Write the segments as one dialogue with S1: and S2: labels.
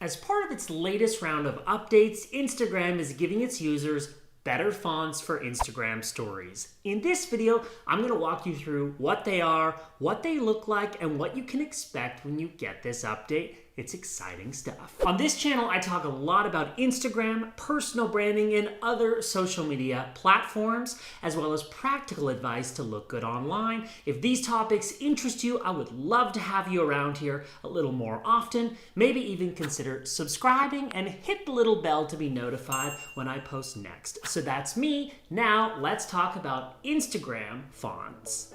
S1: As part of its latest round of updates, Instagram is giving its users better fonts for Instagram stories. In this video, I'm going to walk you through what they are, what they look like, and what you can expect when you get this update. It's exciting stuff. On this channel, I talk a lot about Instagram, personal branding, and other social media platforms, as well as practical advice to look good online. If these topics interest you, I would love to have you around here a little more often. Maybe even consider subscribing and hit the little bell to be notified when I post next. So that's me. Now let's talk about Instagram fonts.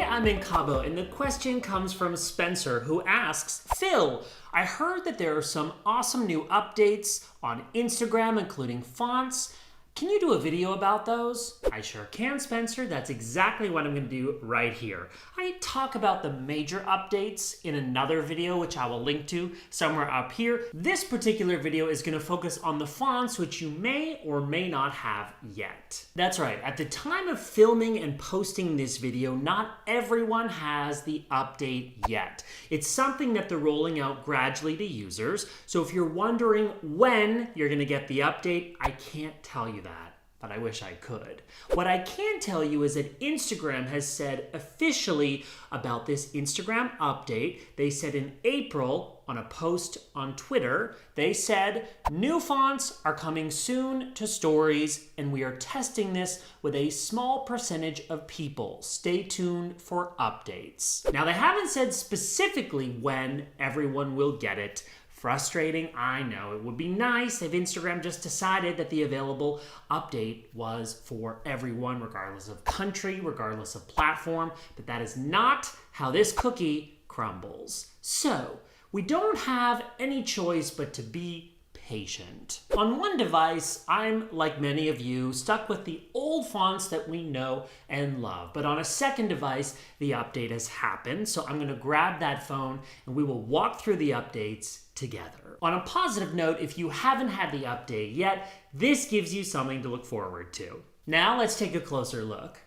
S1: I'm in Cabo, and the question comes from Spencer, who asks, Phil, I heard that there are some awesome new updates on Instagram, including fonts. Can you do a video about those? I sure can, Spencer. That's exactly what I'm going to do right here. I talk about the major updates in another video, which I will link to somewhere up here. This particular video is going to focus on the fonts, which you may or may not have yet. That's right. At the time of filming and posting this video, not everyone has the update yet. It's something that they're rolling out gradually to users. So if you're wondering when you're going to get the update, I can't tell you that, but I wish I could. What I can tell you is that Instagram has said officially about this Instagram update. They said in April on a post on Twitter, they said, new fonts are coming soon to stories, and we are testing this with a small percentage of people. Stay tuned for updates. Now, they haven't said specifically when everyone will get it. Frustrating, I know. It would be nice if Instagram just decided that the available update was for everyone, regardless of country, regardless of platform, but that is not how this cookie crumbles. So, we don't have any choice but to be patient. On one device, I'm, like many of you, stuck with the old fonts that we know and love. But on a second device, the update has happened. So I'm going to grab that phone and we will walk through the updates together. On a positive note, if you haven't had the update yet, this gives you something to look forward to. Now let's take a closer look.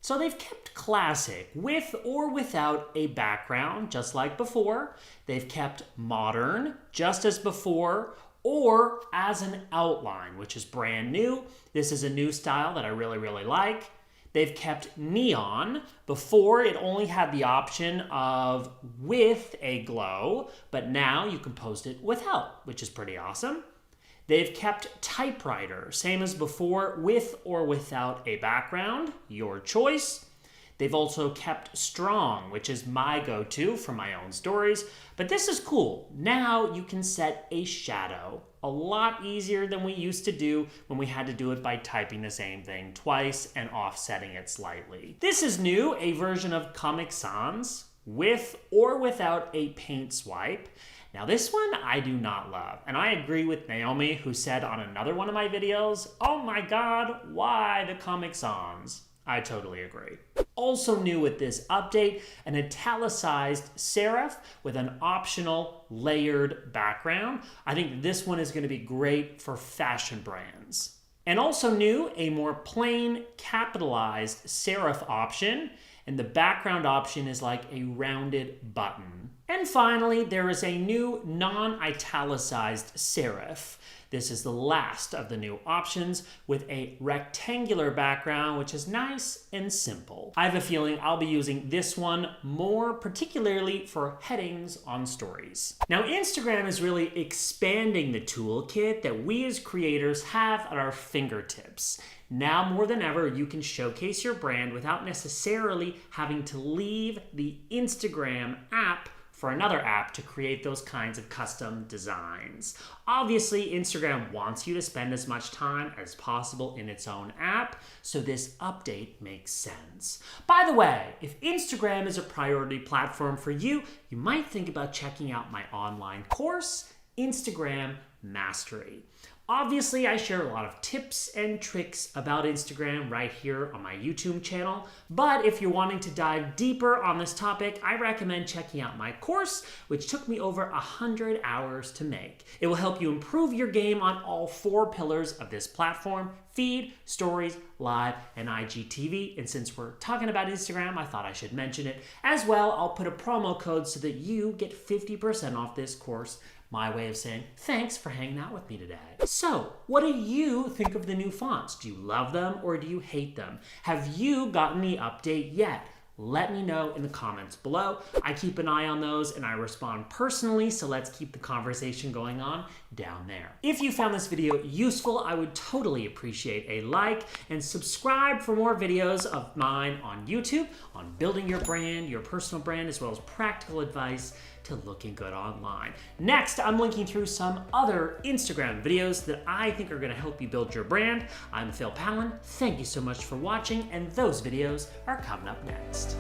S1: So they've kept classic with or without a background, just like before. They've kept modern, just as before, or as an outline, which is brand new. This is a new style that I really like. They've kept neon. Before, it only had the option of with a glow, but now you can post it without, which is pretty awesome. They've kept Typewriter, same as before, with or without a background, your choice. They've also kept Strong, which is my go-to for my own stories, but this is cool. Now you can set a shadow, a lot easier than we used to do when we had to do it by typing the same thing twice and offsetting it slightly. This is new, a version of Comic Sans, with or without a paint swipe. Now this one I do not love, and I agree with Naomi, who said on another one of my videos, oh my god, why the Comic Sans? I totally agree. Also new with this update, an italicized serif with an optional layered background. I think this one is going to be great for fashion brands. And also new, a more plain capitalized serif option, and the background option is like a rounded button. And finally, there is a new non-italicized serif. This is the last of the new options with a rectangular background, which is nice and simple. I have a feeling I'll be using this one more, particularly for headings on stories. Now, Instagram is really expanding the toolkit that we as creators have at our fingertips. Now more than ever, you can showcase your brand without necessarily having to leave the Instagram app for another app to create those kinds of custom designs. Obviously, Instagram wants you to spend as much time as possible in its own app, so this update makes sense. By the way, if Instagram is a priority platform for you, you might think about checking out my online course, Instagram Mastery. Obviously, I share a lot of tips and tricks about Instagram right here on my YouTube channel, but if you're wanting to dive deeper on this topic, I recommend checking out my course, which took me over 100 hours to make. It will help you improve your game on all 4 pillars of this platform: feed, stories, live, and IGTV. And since we're talking about Instagram, I thought I should mention it as well. I'll put a promo code so that you get 50% off this course. My way of saying thanks for hanging out with me today. So, what do you think of the new fonts? Do you love them or do you hate them? Have you gotten the update yet? Let me know in the comments below. I keep an eye on those and I respond personally, so let's keep the conversation going on down there. If you found this video useful, I would totally appreciate a like and subscribe for more videos of mine on YouTube on building your brand, your personal brand, as well as practical advice to looking good online. Next, I'm linking through some other Instagram videos that I think are gonna help you build your brand. I'm Phil Pallen. Thank you so much for watching, and those videos are coming up next.